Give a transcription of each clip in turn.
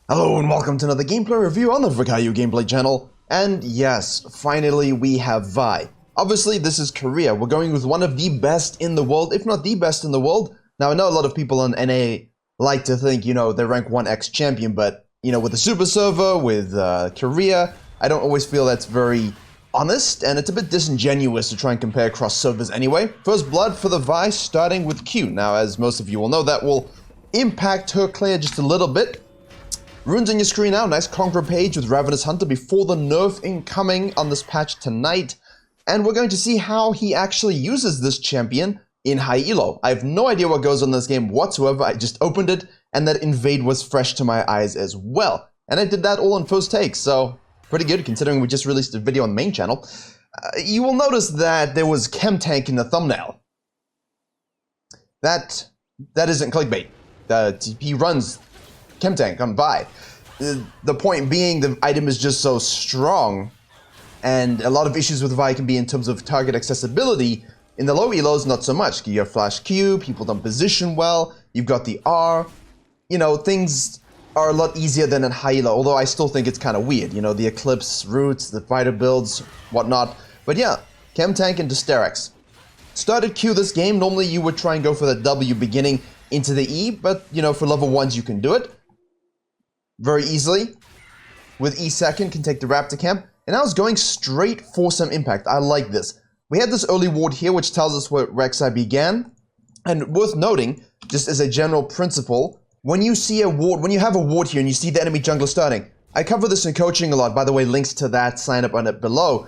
Hello and welcome to another gameplay review on the Virkayu gameplay channel. And yes, finally we have Vi. Obviously this is Korea. We're going with one of the best in the world, if not the best in the world. Now I know a lot of people on NA like to think, they rank 1x champion, but with the super server, with Korea, I don't always feel that's very honest, and it's a bit disingenuous to try and compare across servers anyway. First blood for the Vi, starting with Q. Now as most of you will know, that will impact her clear just a little bit. Runes on your screen now, nice Conqueror page with Ravenous Hunter before the nerf incoming on this patch tonight. And we're going to see how he actually uses this champion in high elo. I have no idea what goes on in this game whatsoever. I just opened it and that invade was fresh to my eyes as well. And I did that all in first take, so pretty good considering we just released a video on the main channel. You will notice that there was Chem Tank in the thumbnail. That isn't clickbait. He runs Chem Tank on Vi. The point being, the item is just so strong, and a lot of issues with Vi can be in terms of target accessibility. In the low elos, not so much. You have flash Q, people don't position well, you've got the R. Things are a lot easier than in high elo, although I still think it's kind of weird. The Eclipse roots, the fighter builds, whatnot. But yeah, Chem Tank into Sterex. Started Q this game, normally you would try and go for the W beginning into the E, but for level 1s you can do it very easily. With E second, can take the Raptor Camp. And I was going straight for some impact. I like this. We had this early ward here, which tells us where Rek'Sai began. And worth noting, just as a general principle, when you see a ward, when you have a ward here and you see the enemy jungler starting, I cover this in coaching a lot. By the way, links to that, sign up on it below.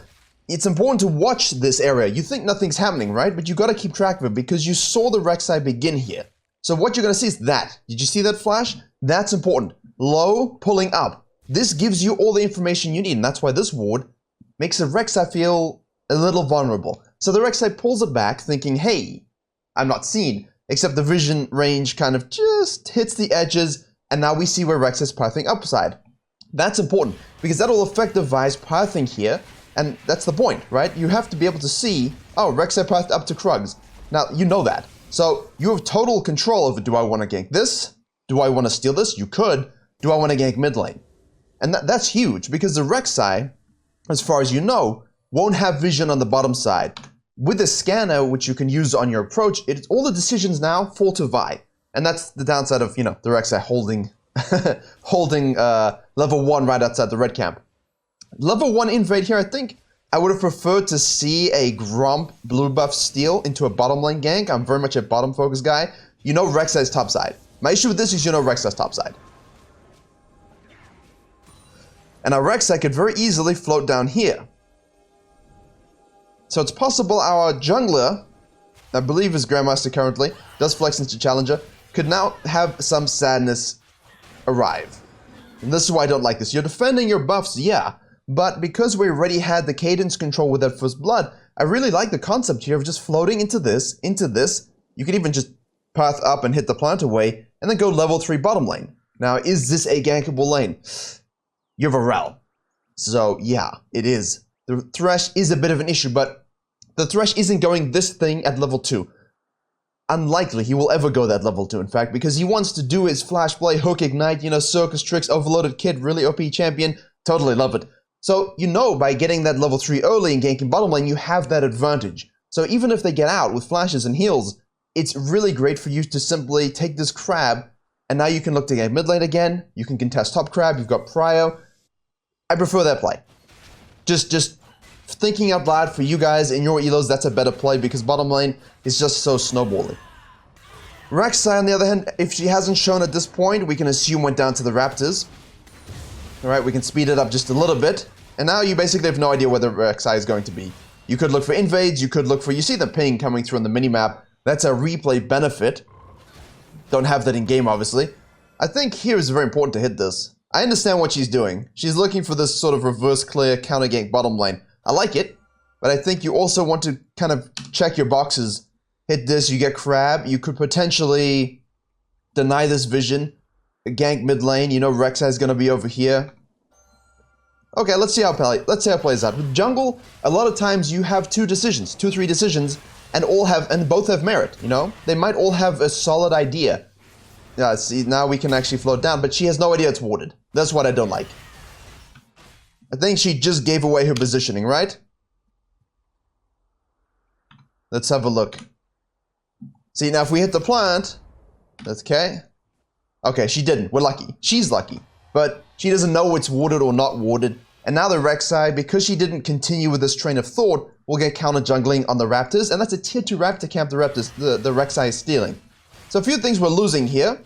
It's important to watch this area. You think nothing's happening, right? But you gotta keep track of it because you saw the Rek'Sai begin here. So what you're gonna see is that. Did you see that flash? That's important. Low, pulling up. This gives you all the information you need, and that's why this ward makes the Rek'Sai feel a little vulnerable. So the Rek'Sai pulls it back, thinking, hey, I'm not seen, except the vision range kind of just hits the edges, and now we see where Rek'Sai's pathing upside. That's important, because that'll affect the Vi's pathing here, and that's the point, right? You have to be able to see, oh, Rek'Sai pathed up to Krugs. Now, you know that. So you have total control over, do I want to gank this? Do I want to steal this? You could. Do I want to gank mid lane? And that's huge, because the Rek'Sai, as far as you know, won't have vision on the bottom side. With the scanner, which you can use on your approach, all the decisions now fall to Vi. And that's the downside of, the Rek'Sai holding holding level 1 right outside the red camp. Level 1 invade here, I think I would have preferred to see a Gromp blue buff steal into a bottom lane gank. I'm very much a bottom focus guy. Rek'Sai's top side. My issue with this is Rek'Sai's top side. And our Rek'Sai could very easily float down here. So it's possible our jungler, I believe is Grandmaster currently, does flex into Challenger, could now have some sadness arrive. And this is why I don't like this. You're defending your buffs, yeah, but because we already had the cadence control with that first blood, I really like the concept here of just floating into this. You could even just path up and hit the plant away, and then go level 3 bottom lane. Now, is this a gankable lane? You have a Rel. So, yeah, it is. The Thresh is a bit of an issue, but the Thresh isn't going this thing at level 2. Unlikely he will ever go that level 2, in fact, because he wants to do his flash play, hook ignite, circus tricks, overloaded kit, really OP champion. Totally love it. So, by getting that level 3 early and ganking bottom lane, you have that advantage. So even if they get out with flashes and heals, it's really great for you to simply take this crab, and now you can look to gank mid lane again, you can contest top crab, you've got prio. I prefer that play. Just thinking out loud for you guys in your elos, that's a better play because bottom lane is just so snowbally. Rek'Sai, on the other hand, if she hasn't shown at this point, we can assume went down to the Raptors. Alright, we can speed it up just a little bit. And now you basically have no idea where the Rek'Sai is going to be. You could look for invades, you see the ping coming through on the minimap. That's a replay benefit. Don't have that in game, obviously. I think here is very important to hit this. I understand what she's doing. She's looking for this sort of reverse clear counter gank bottom lane. I like it, but I think you also want to kind of check your boxes. Hit this, you get crab. You could potentially deny this vision. Gank mid lane, Rek'Sai is going to be over here. Okay, let's see how it plays out. With jungle, a lot of times you have 3 decisions, and both have merit, They might all have a solid idea. Yeah, see, now we can actually float down, but she has no idea it's warded. That's what I don't like. I think she just gave away her positioning, right? Let's have a look. See, now if we hit the plant, that's okay. Okay, she didn't. We're lucky. She's lucky. But she doesn't know it's warded or not warded. And now the Rek'Sai, because she didn't continue with this train of thought, will get counter jungling on the Raptors. And that's a tier 2 Raptor camp the Rek'Sai is stealing. So a few things we're losing here.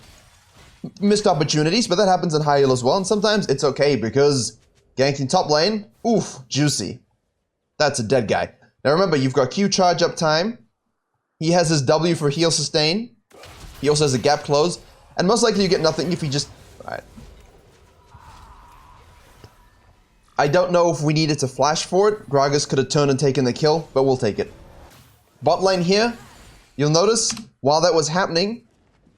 Missed opportunities, but that happens in high elo as well. And sometimes it's okay because ganking top lane, oof, juicy. That's a dead guy. Now remember, you've got Q charge up time. He has his W for heal sustain. He also has a gap close. And most likely you get nothing if you just... Alright. I don't know if we needed to flash for it. Gragas could have turned and taken the kill, but we'll take it. Bot lane here, you'll notice, while that was happening,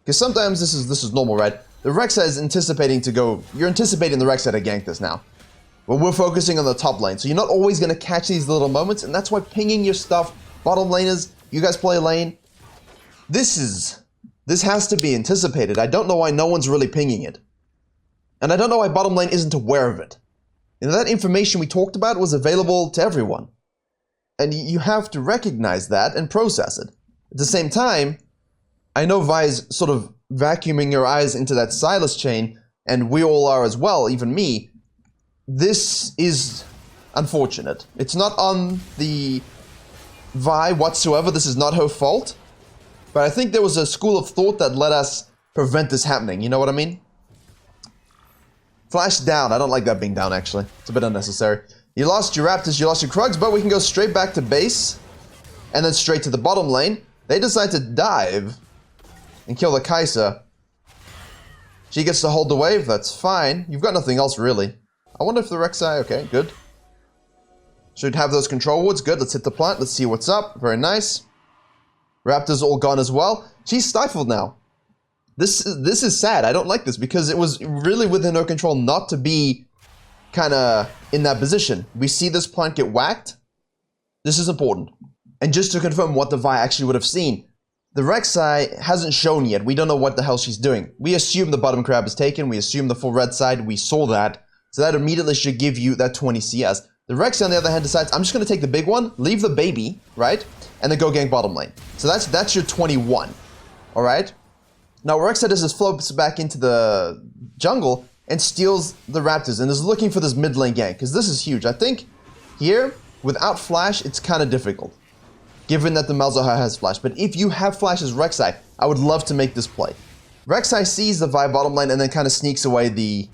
because sometimes this is normal, right? The Rek'Sai is anticipating to go... You're anticipating the Rek'Sai to gank this now. But we're focusing on the top lane, so you're not always going to catch these little moments, and that's why pinging your stuff, bottom laners, you guys play lane, this has to be anticipated. I don't know why no one's really pinging it. And I don't know why bottom lane isn't aware of it. You know, that information we talked about was available to everyone. And you have to recognize that and process it. At the same time, I know Vi's sort of vacuuming your eyes into that Silas chain, and we all are as well, even me. This is unfortunate. It's not on the Vi whatsoever. This is not her fault. But I think there was a school of thought that let us prevent this happening. You know what I mean? Flash down. I don't like that being down, actually. It's a bit unnecessary. You lost your Raptors, you lost your Krugs, but we can go straight back to base. And then straight to the bottom lane. They decide to dive and kill the Kai'Sa. She gets to hold the wave. That's fine. You've got nothing else, really. I wonder if the Rek'Sai... Okay, good. Should have those control wards. Good, let's hit the plant. Let's see what's up. Very nice. Raptors all gone as well. She's stifled now. This is sad. I don't like this because it was really within her control not to be kind of in that position. We see this plant get whacked. This is important. And just to confirm what the Vi actually would have seen, the Rek'Sai hasn't shown yet. We don't know what the hell she's doing. We assume the bottom crab is taken. We assume the full red side. We saw that. So that immediately should give you that 20 CS. The Rek'Sai, on the other hand, decides, I'm just going to take the big one, leave the baby, right? And then go gank bottom lane. So that's your 21. Alright? Now, what Rek'Sai does is floats back into the jungle and steals the Raptors and is looking for this mid lane gank, because this is huge. I think here, without flash, it's kind of difficult, given that the Malzahar has flash. But if you have flash as Rek'Sai, I would love to make this play. Rek'Sai sees the Vi bottom lane and then kind of sneaks away the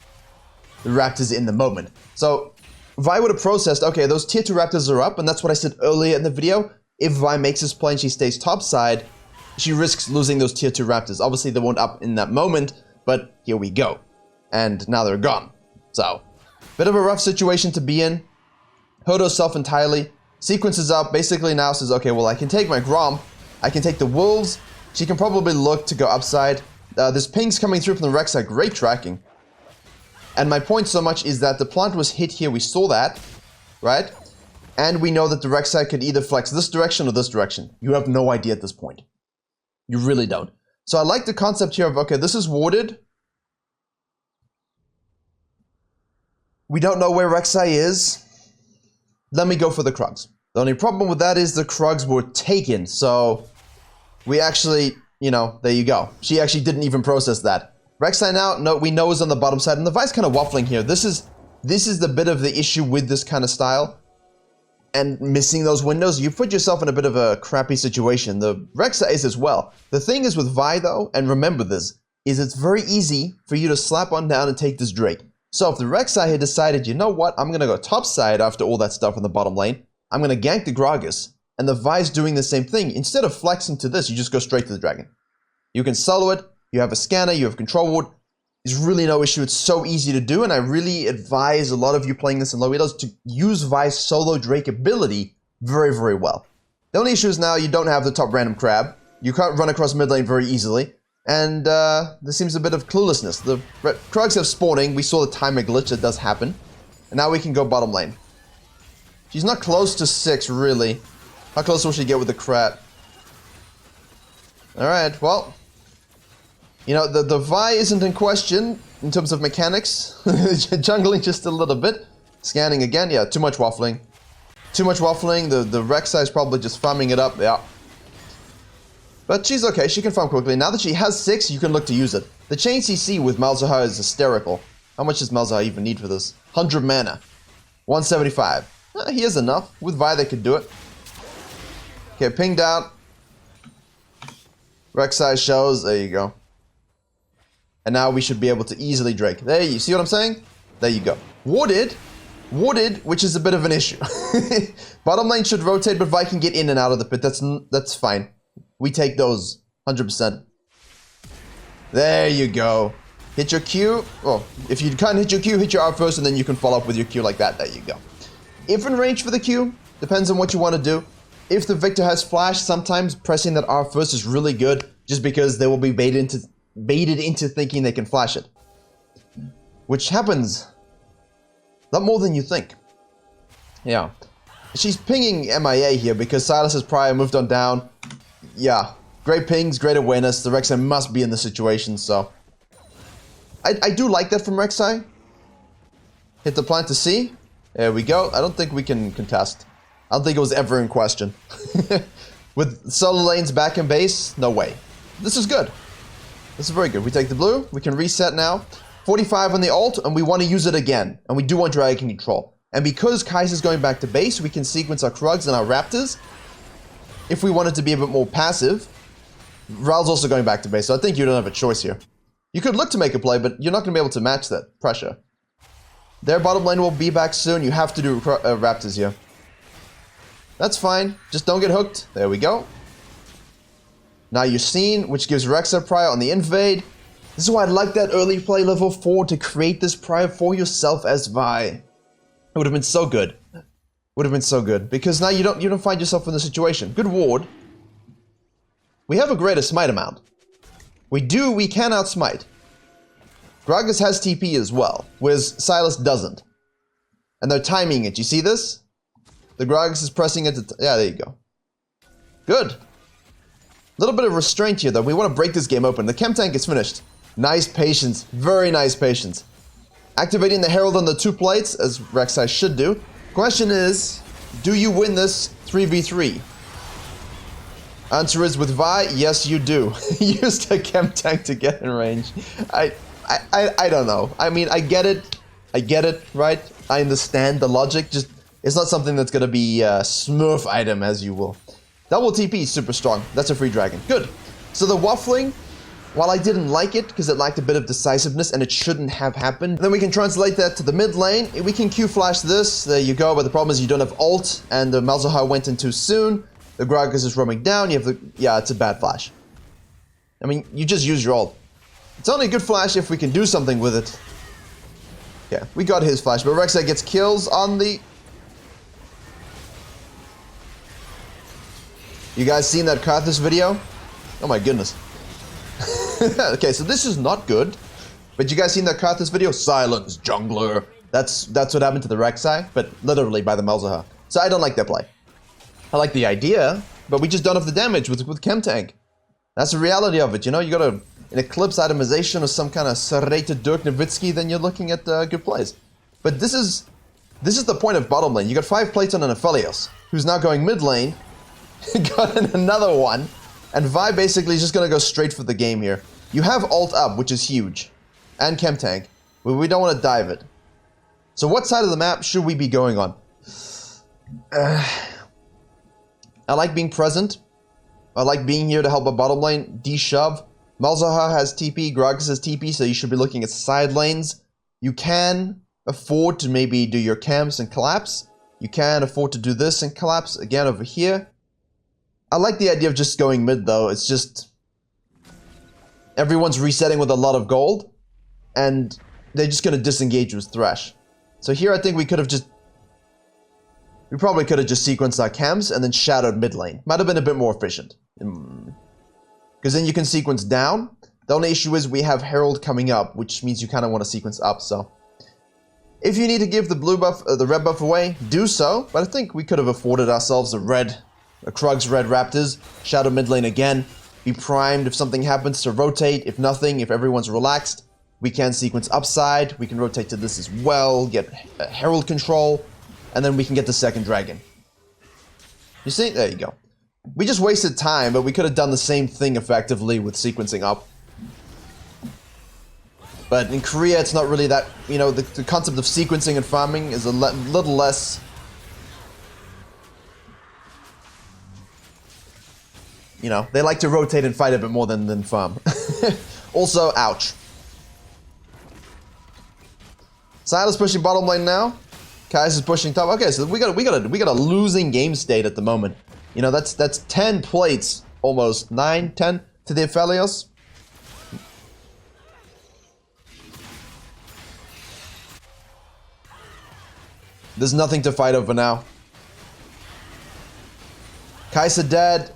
Raptors in the moment. So Vi would have processed, okay, those tier 2 Raptors are up, and that's what I said earlier in the video. If Vi makes this play and she stays topside, she risks losing those tier 2 Raptors. Obviously, they weren't up in that moment, but here we go. And now they're gone. So, bit of a rough situation to be in. Hurt herself entirely. Sequences up, basically now says, okay, well, I can take my Grom. I can take the Wolves. She can probably look to go upside. This ping's coming through from the Rek'Sai. Great tracking. And my point so much is that the plant was hit here. We saw that, right? And we know that the Rek'Sai could either flex this direction or this direction. You have no idea at this point. You really don't. So I like the concept here of, okay, this is warded. We don't know where Rek'Sai is. Let me go for the Krugs. The only problem with that is the Krugs were taken. So we actually, you know, there you go. She actually didn't even process that. Rek'Sai now, no, we know is on the bottom side. And the Vi's kind of waffling here. This is the bit of the issue with this kind of style. And missing those windows, you put yourself in a bit of a crappy situation. The Rek'Sai is as well. The thing is with Vi though, and remember this, is it's very easy for you to slap on down and take this Drake. So if the Rek'Sai had decided, you know what, I'm going to go top side after all that stuff in the bottom lane, I'm going to gank the Gragas, and the Vi's doing the same thing. Instead of flexing to this, you just go straight to the dragon. You can solo it, you have a scanner, you have control ward. There's really no issue. It's so easy to do, and I really advise a lot of you playing this in low elos to use Vi's solo Drake ability very, very well. The only issue is now you don't have the top random crab. You can't run across mid lane very easily, and there seems a bit of cluelessness. The Krugs have spawning. We saw the timer glitch. That does happen. And now we can go bottom lane. She's not close to 6, really. How close will she get with the Krat? Alright, well. You know, the Vi isn't in question in terms of mechanics. Jungling just a little bit. Scanning again, yeah, too much waffling. Too much waffling, the Rek'Sai is probably just farming it up, yeah. But she's okay, she can farm quickly. Now that she has 6, you can look to use it. The chain CC with Malzahar is hysterical. How much does Malzahar even need for this? 100 mana. 175. He has enough. With Vi, they could do it. Okay, pinged out. Rek'Sai shows, there you go. And now we should be able to easily Drake. There, you see what I'm saying? There you go. Warded, which is a bit of an issue. Bottom lane should rotate, but Vi can get in and out of the pit. That's fine. We take those 100%. There you go. Hit your Q. Well, if you can't hit your Q, hit your R first, and then you can follow up with your Q like that. There you go. If in range for the Q, depends on what you want to do. If the Victor has flash, sometimes pressing that R first is really good, just because they will be baited into thinking they can flash it. Which happens a lot more than you think. Yeah. She's pinging MIA here because Silas's prior moved on down. Yeah. Great pings, great awareness. The Rek'Sai must be in the situation, so. I do like that from Rek'Sai. Hit the plant to C. There we go. I don't think we can contest. I don't think it was ever in question. With solo lanes back in base, no way. This is good. This is very good. We take the blue. We can reset now. 45 on the ult, and we want to use it again. And we do want Dragon Control. And because Kai'Sa's going back to base, we can sequence our Krugs and our Raptors. If we wanted to be a bit more passive, Ral's also going back to base, so I think you don't have a choice here. You could look to make a play, but you're not going to be able to match that pressure. Their bottom lane will be back soon. You have to do Raptors here. That's fine. Just don't get hooked. There we go. Now you're seen, which gives Rek'Sai prior on the invade. This is why I like that early play level 4 to create this prior for yourself as Vi. It would have been so good. Would have been so good. Because now you don't find yourself in the situation. Good ward. We have a greater smite amount. We can outsmite. Gragas has TP as well, whereas Silas doesn't. And they're timing it. You see this? The Gragas is pressing it. Yeah, there you go. Good. A little bit of restraint here, though. We want to break this game open. The chem tank is finished. Nice patience. Very nice patience. Activating the Herald on the 2 plates, as Rek'Sai should do. Question is, do you win this 3v3? Answer is with Vi, yes you do. Use the chem tank to get in range. I don't know. I mean, I get it, right? I understand the logic, just it's not something that's gonna be a smurf item, as you will. Double TP is super strong. That's a free dragon. Good. So the waffling, while I didn't like it because it lacked a bit of decisiveness and it shouldn't have happened, then we can translate that to the mid lane. We can Q flash this. There you go. But the problem is you don't have ult, and the Malzahar went in too soon. The Gragas is roaming down. You have the it's a bad flash. I mean, you just use your ult. It's only a good flash if we can do something with it. Yeah, we got his flash, but Rek'Sai gets kills on the. You guys seen that Karthus video? Oh my goodness. Okay, so this is not good. But you guys seen that Karthus video? Silence, jungler. That's what happened to the Rek'Sai, but literally by the Malzahar. So I don't like that play. I like the idea, but we just don't have the damage with Chem Tank. That's the reality of it, you know? You got an Eclipse itemization or some kind of serrated Dirk Nowitzki, then you're looking at good plays. But this is the point of bottom lane. You got 5 plates on an Aphelios, who's now going mid lane. Got another one. And Vi basically is just going to go straight for the game here. You have ult up, which is huge. And Chem Tank. But we don't want to dive it. So what side of the map should we be going on? I like being present. I like being here to help a bottom lane. D-shove. Malzahar has TP. Gragas has TP, so you should be looking at side lanes. You can afford to maybe do your camps and collapse. You can afford to do this and collapse again over here. I like the idea of just going mid, though. It's just everyone's resetting with a lot of gold, and they're just going to disengage with Thresh. So here I think we probably could have just sequenced our camps and then shadowed mid lane. Might have been a bit more efficient. Because then you can sequence down. The only issue is we have Herald coming up, which means you kind of want to sequence up, so. If you need to give the blue buff, the red buff away, do so. But I think we could have afforded ourselves a Krugs red Raptors. Shadow mid lane again. be primed if something happens to rotate. If nothing, if everyone's relaxed, we can sequence upside. We can rotate to this as well, get Herald control, and then we can get the second dragon. You see? There you go. We just wasted time, but we could have done the same thing effectively with sequencing up. But in Korea, it's not really that, you know, the concept of sequencing and farming is a little less... You know, they like to rotate and fight a bit more than farm. Also, ouch. Silas pushing bottom lane now. Kais is pushing top. Okay, so we got a losing game state at the moment. You know, that's 10 plates, almost 9, 10 to the Aphelios. There's nothing to fight over now. Kai'Sa dead.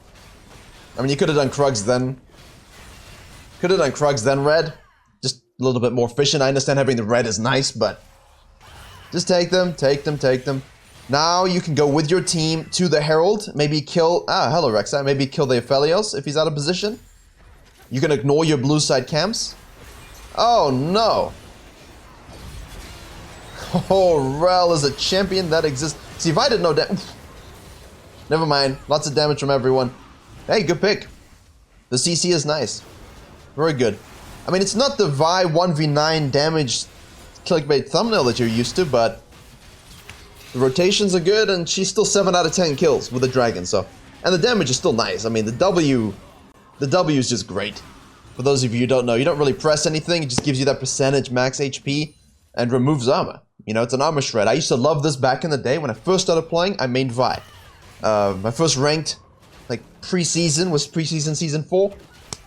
I mean, you could have done Krugs then. Could have done Krugs then red. Just a little bit more efficient. I understand having the red is nice, but just take them, take them, take them. Now you can go with your team to the Herald. Maybe kill... Ah, hello, Rek'Sai. Maybe kill the Aphelios if he's out of position. You can ignore your blue side camps. Oh, no. Oh, Rel is a champion that exists. See, if I didn't know that... Never mind. Lots of damage from everyone. Hey, good pick. The CC is nice. Very good. I mean, it's not the Vi 1v9 damage clickbait thumbnail that you're used to, but the rotations are good, and she's still 7 out of 10 kills with the dragon, so... And the damage is still nice. I mean, the W is just great. For those of you who don't know, you don't really press anything, it just gives you that percentage max HP and removes armor. You know, it's an armor shred. I used to love this back in the day. When I first started playing, I mained Vi. My first ranked, like, pre-season was pre-season season 4.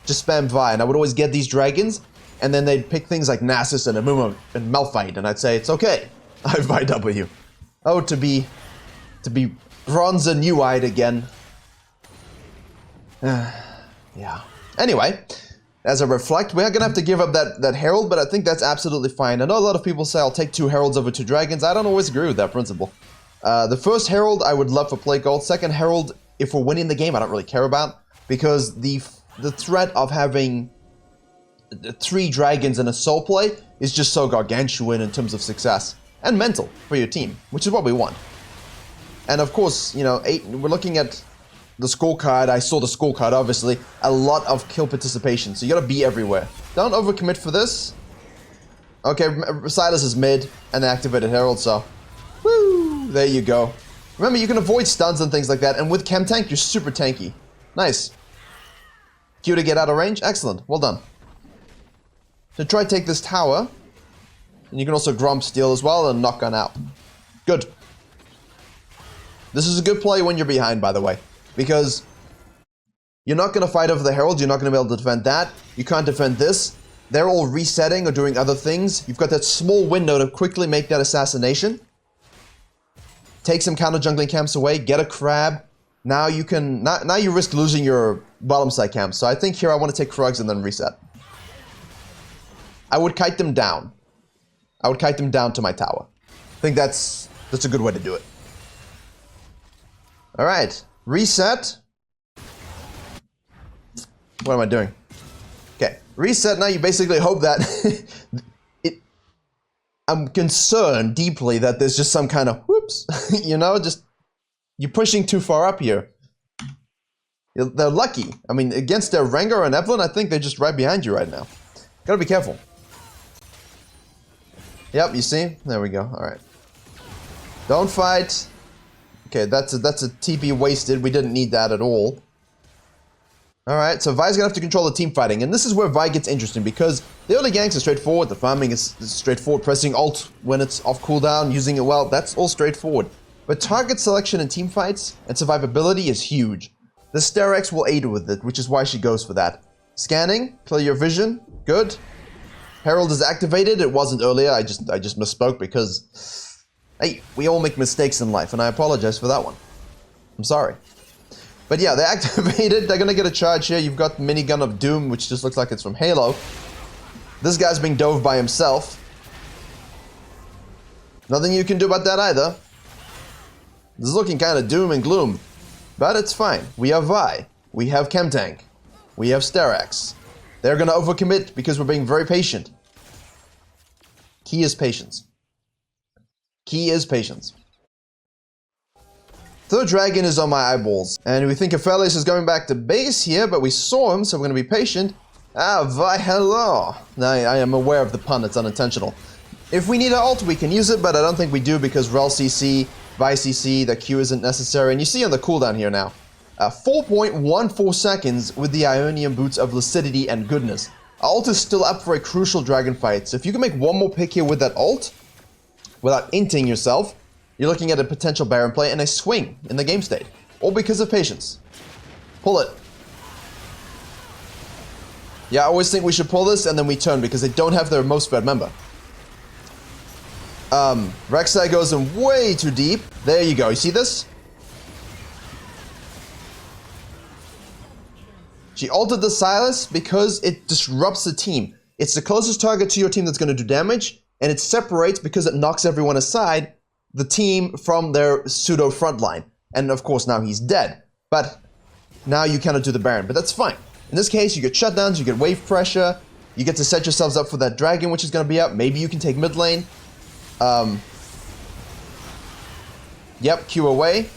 Just spam Vi, and I would always get these dragons, and then they'd pick things like Nasus and Amuma and Malphite, and I'd say, it's okay. I have Vi W. Oh, to be bronze and new-eyed again. Yeah. Anyway, as I reflect, we are gonna have to give up that Herald, but I think that's absolutely fine. I know a lot of people say I'll take 2 Heralds over 2 Dragons. I don't always agree with that principle. The first Herald I would love for play gold. Second Herald, if we're winning the game, I don't really care about, because the threat of having 3 dragons in a soul play is just so gargantuan in terms of success and mental for your team, which is what we want. And of course, you know, we're looking at the scorecard. I saw the scorecard, obviously. A lot of kill participation, so you gotta be everywhere. Don't overcommit for this. Okay, Silas is mid, and they activated Herald, so... Woo! There you go. Remember, you can avoid stuns and things like that, and with Chem Tank, you're super tanky. Nice. Q to get out of range? Excellent. Well done. So try to take this tower. And you can also Gromp steal as well and knock gun out. Good. This is a good play when you're behind, by the way. Because you're not going to fight over the Herald. You're not going to be able to defend that. You can't defend this. They're all resetting or doing other things. You've got that small window to quickly make that assassination. Take some counter jungling camps away. Get a crab. Now you can... Now you risk losing your bottom side camps. So I think here I want to take Krugs and then reset. I would kite them down. I would kite them down to my tower. I think that's a good way to do it. Alright. Reset. What am I doing? Okay. Reset. Now you basically hope that... I'm concerned deeply that there's just some kind of... Whoops. You know, just... You're pushing too far up here. They're lucky. I mean, against their Rengar and Evelyn, I think they're just right behind you right now. Gotta be careful. Yep, you see? There we go. Alright. Don't fight. Okay, that's a TP wasted. We didn't need that at all. Alright, so Vi's gonna have to control the team fighting. And this is where Vi gets interesting, because the early ganks are straightforward. The farming is straightforward. Pressing ult when it's off cooldown, using it well, that's all straightforward. But target selection in team fights and survivability is huge. The Sterex will aid with it, which is why she goes for that. Scanning, clear your vision, good. Herald is activated. It wasn't earlier. I just misspoke because, hey, we all make mistakes in life, and I apologize for that one. I'm sorry. But yeah, they're activated. They're gonna get a charge here. You've got Minigun of Doom, which just looks like it's from Halo. This guy's being dove by himself. Nothing you can do about that either. This is looking kind of doom and gloom, but it's fine. We have Vi. We have Chem Tank. We have Sterak's. They're gonna overcommit because we're being very patient. Key is patience. Key is patience. Third dragon is on my eyeballs. And we think Aphelios is going back to base here, but we saw him, so we're gonna be patient. Ah, Vi, hello. I am aware of the pun, it's unintentional. If we need an ult, we can use it, but I don't think we do because Rel CC, Vi CC, the Q isn't necessary. And you see on the cooldown here now, 4.14 seconds with the Ionian Boots of Lucidity and Goodness. Ult is still up for a crucial dragon fight, so if you can make one more pick here with that ult, without inting yourself, you're looking at a potential Baron play and a swing in the game state. All because of patience. Pull it. Yeah, I always think we should pull this and then we turn because they don't have their most fed member. Rek'Sai goes in way too deep. There you go, you see this? She ulted the Sylas because it disrupts the team. It's the closest target to your team that's going to do damage, and it separates because it knocks everyone aside, the team from their pseudo frontline. And of course now he's dead. But now you cannot do the Baron, but that's fine. In this case, you get shutdowns, you get wave pressure, you get to set yourselves up for that dragon which is going to be up. Maybe you can take mid lane. Yep, Q away.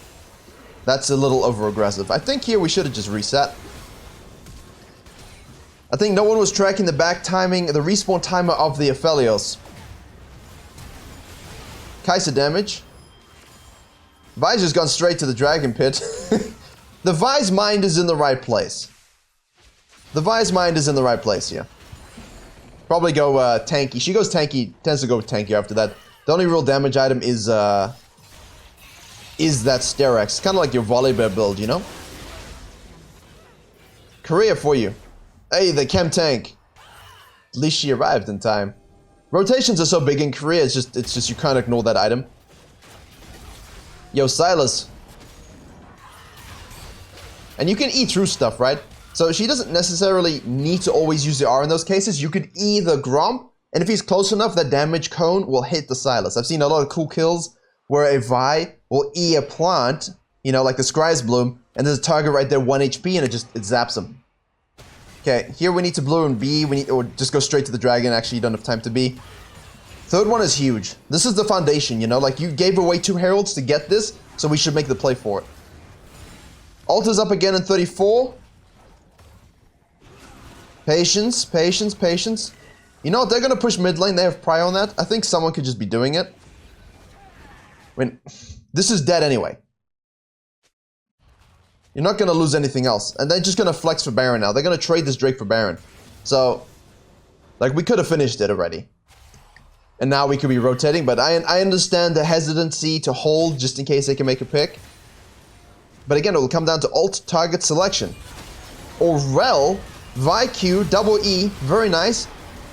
That's a little over aggressive. I think here we should have just reset. I think no one was tracking the back timing, the respawn timer of the Aphelios. Kai'Sa damage. Vi's just gone straight to the dragon pit. The Vi's mind is in the right place. The Vi's mind is in the right place here. Probably go tanky. She goes tanky, tends to go tanky after that. The only real damage item is that Sterak's. Kind of like your Volibear build, you know? Korea for you. Hey, the chem tank. At least she arrived in time. Rotations are so big in Korea, it's just you can't ignore that item. Yo, Sylas. And you can E through stuff, right? So she doesn't necessarily need to always use the R in those cases. You could E the Gromp, and if he's close enough, that damage cone will hit the Sylas. I've seen a lot of cool kills where a Vi will E a plant, you know, like the Scry's Bloom, and there's a target right there, 1 HP, and it zaps him. Okay, here we need to blue and B, or just go straight to the dragon. Actually, you don't have time to B. Third one is huge. This is the foundation, you know, like you gave away 2 heralds to get this, so we should make the play for it. Ult is up again in 34. Patience, patience, patience. You know what, they're gonna push mid lane, they have prio on that. I think someone could just be doing it. I mean, this is dead anyway. You're not going to lose anything else. And they're just going to flex for Baron now. They're going to trade this Drake for Baron. So, like, we could have finished it already. And now we could be rotating. But I understand the hesitancy to hold just in case they can make a pick. But again, it will come down to ult target selection. Or Rel, Vi Q, double E, very nice.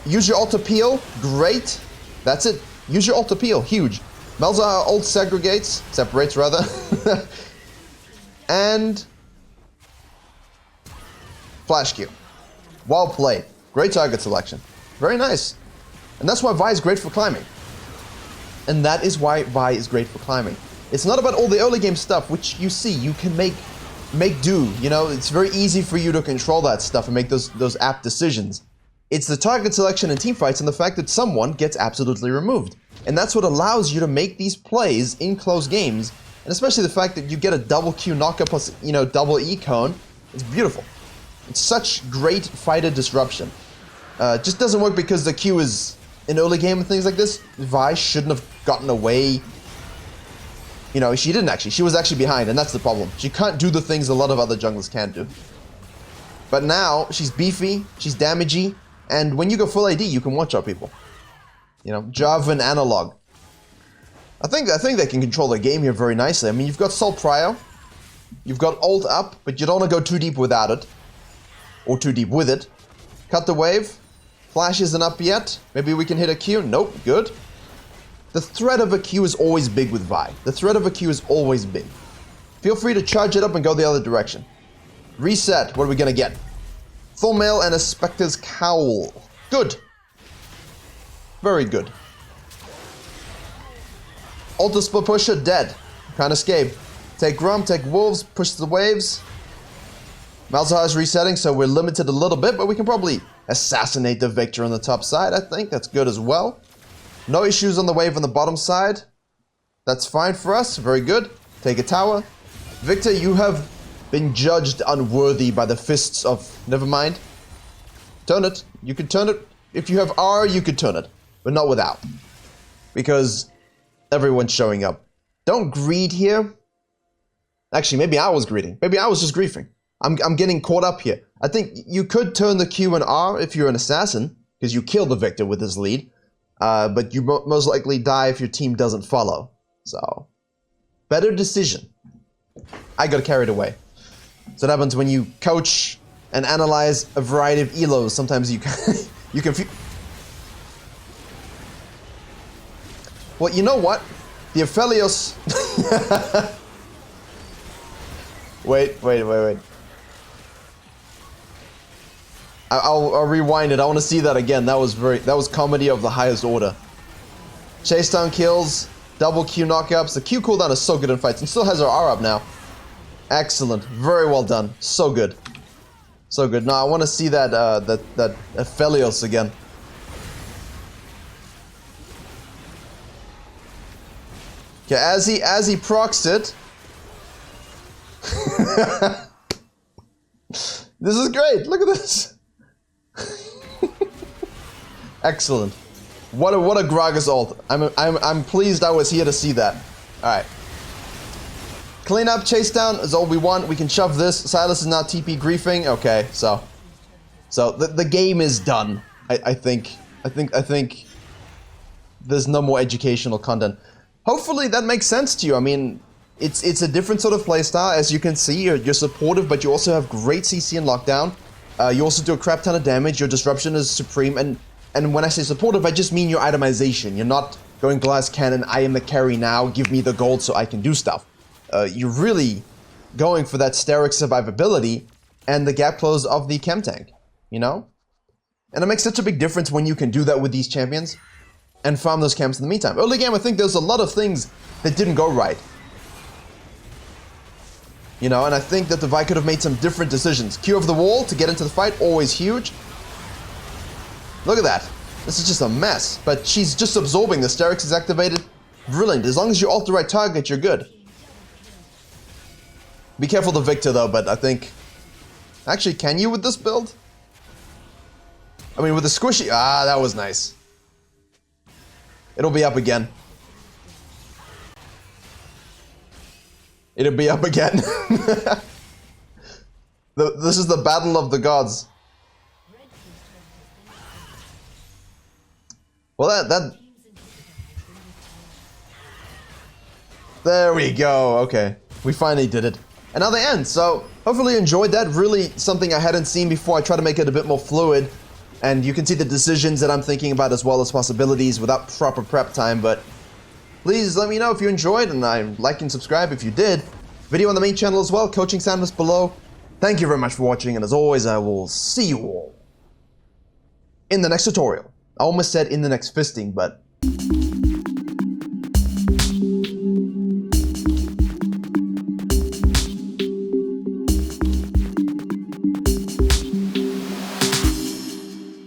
Use your ult appeal, great. That's it. Use your ult appeal, huge. Malzahar ult separates rather. And Flash Q. Well played. Great target selection. Very nice. And that's why Vi is great for climbing. And that is why Vi is great for climbing. It's not about all the early game stuff, which you see, you can make do. You know, it's very easy for you to control that stuff and make those apt decisions. It's the target selection and team fights and the fact that someone gets absolutely removed. And that's what allows you to make these plays in close games. And especially the fact that you get a double Q knockup plus, you know, double E cone. It's beautiful. It's such great fighter disruption. Just doesn't work because the Q is in early game and things like this. Vi shouldn't have gotten away. You know, she didn't actually. She was actually behind, and that's the problem. She can't do the things a lot of other junglers can do. But now, she's beefy, she's damagey, and when you go full AD, you can one-shot people. You know, Jarvan analog. I think they can control the game here very nicely. I mean, you've got Sol Prio, you've got ult up, but you don't want to go too deep without it. Or too deep with it. Cut the wave. Flash isn't up yet. Maybe we can hit a Q. Nope, good. The threat of a Q is always big with Vi. The threat of a Q is always big. Feel free to charge it up and go the other direction. Reset. What are we gonna get? Thornmail and a Spectre's Cowl. Good. Very good. Ultra Split Pusher, dead. Can't escape. Take Grum, take Wolves, push the waves. Malzahar is resetting, so we're limited a little bit, but we can probably assassinate the Victor on the top side, I think. That's good as well. No issues on the wave on the bottom side. That's fine for us. Very good. Take a tower. Victor, you have been judged unworthy by the fists of... Never mind. Turn it. You can turn it. If you have R, you could turn it. But not without. Because everyone's showing up. Don't greed here. Actually, maybe I was greeting. Maybe I was just griefing. I'm getting caught up here. I think you could turn the Q and R if you're an assassin, because you kill the Victor with his lead. But you most likely die if your team doesn't follow. So, better decision. I got carried away. So that happens when you coach and analyze a variety of elos. Sometimes you you confuse. Well, you know what? The Aphelios. Wait. I'll rewind it. I want to see that again. That was comedy of the highest order. Chase down kills, double Q knockups. The Q cooldown is so good in fights, and still has her R up now. Excellent, very well done. So good, so good. Now I want to see that that Aphelios again. Okay, as he procs it. This is great. Look at this. Excellent. What a Gragas ult. I'm pleased I was here to see that. All right. Clean up, chase down is all we want. We can shove this. Silas is now TP griefing. Okay, so the game is done. I think there's no more educational content. Hopefully that makes sense to you. I mean, it's a different sort of playstyle. As you can see, you're supportive, but you also have great CC and lockdown. You also do a crap ton of damage. Your disruption is supreme, and when I say supportive, I just mean your itemization. You're not going glass cannon, I am the carry now, give me the gold so I can do stuff. You're really going for that steric survivability and the gap close of the chem tank, you know? And it makes such a big difference when you can do that with these champions and farm those camps in the meantime. Early game, I think there's a lot of things that didn't go right. You know, and I think that the Vi could have made some different decisions. Q over the wall to get into the fight, always huge. Look at that. This is just a mess. But she's just absorbing. The Sterix is activated. Brilliant. As long as you ult the right target, you're good. Be careful the Victor, though, but I think... Actually, can you with this build? I mean, with the squishy... Ah, that was nice. It'll be up again. It'll be up again. This is the battle of the gods. Well, that... There we go. Okay. We finally did it. And now they end. So, hopefully you enjoyed that. Really something I hadn't seen before. I try to make it a bit more fluid. And you can see the decisions that I'm thinking about as well as possibilities without proper prep time. But please let me know if you enjoyed, and like and subscribe if you did. Video on the main channel as well, coaching Samus below. Thank you very much for watching, and as always, I will see you all in the next tutorial. I almost said in the next fisting, but